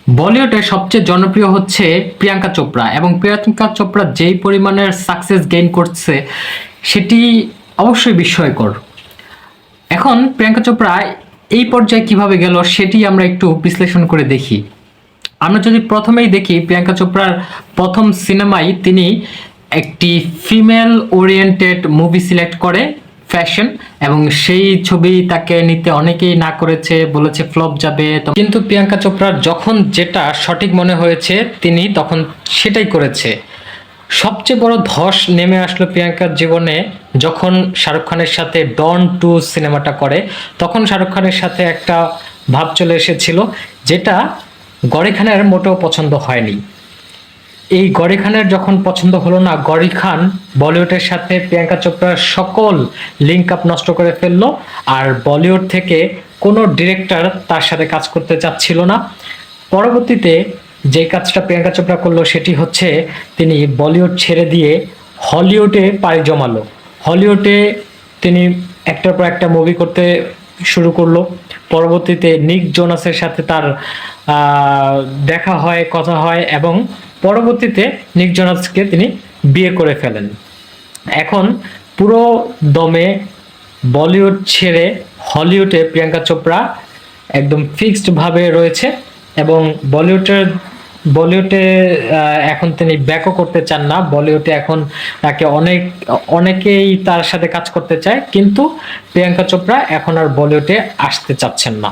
বলিউডে সবচেয়ে জনপ্রিয় হচ্ছে প্রিয়াঙ্কা চোপড়া, এবং প্রিয়াঙ্কা চোপড়া যেই পরিমাণের সাকসেস গেইন করছে সেটি অবশ্যই বিস্ময়কর। এখন প্রিয়াঙ্কা চোপড়া এই পর্যায়ে কিভাবে গেল সেটি আমরা একটু বিশ্লেষণ করে দেখি। আমরা যদি প্রথমেই দেখি, প্রিয়াঙ্কা চোপড়ার প্রথম সিনেমায় তিনি একটি ফিমেল ওরিয়েন্টেড মুভি সিলেক্ট করে, ফ্যাশন, এবং সেই ছবি তাকে নিতে অনেকেই না করেছে, বলেছে ফ্লপ যাবে। কিন্তু প্রিয়াঙ্কা চোপড়ার যখন যেটা সঠিক মনে হয়েছে তিনি তখন সেটাই করেছে। সবচেয়ে বড় ধস নেমে আসলো প্রিয়াঙ্কার জীবনে যখন শাহরুখ খানের সাথে ডন টু সিনেমাটা করে। তখন শাহরুখ খানের সাথে একটা ভাব চলে এসেছিল যেটা গরি খানের মোটেও পছন্দ হয়নি। এই গরি খানের যখন পছন্দ হলো না, গরি খান বলিউডের সাথে প্রিয়াঙ্কা চোপড়ার সকল লিঙ্ক আপ নষ্ট করে ফেললো, আর বলিউড থেকে কোনো ডিরেক্টর তার সাথে কাজ করতে চাচ্ছিল না। পরবর্তীতে যে কাজটা প্রিয়াঙ্কা চোপড়া করলো সেটি হচ্ছে তিনি বলিউড ছেড়ে দিয়ে হলিউডে পাড়ি জমালো। হলিউডে তিনি একটার পর একটা মুভি করতে শুরু করলো। পরবর্তীতে নিক জোনাসের সাথে তার দেখা হয়, কথা হয়, এবং পরবর্তীতে নিক জোনাসকে তিনি বিয়ে করে ফেলেন। এখন পুরো দমে বলিউড ছেড়ে হলিউডে প্রিয়াঙ্কা চোপড়া একদম ফিক্সড ভাবে রয়েছে, এবং বলিউডে এখন তিনি ব্যাকও করতে চান না। বলিউডে এখন তাকে অনেকেই তার সাথে কাজ করতে চায়, কিন্তু প্রিয়াঙ্কা চোপড়া এখন আর বলিউডে আসতে চাচ্ছেন না।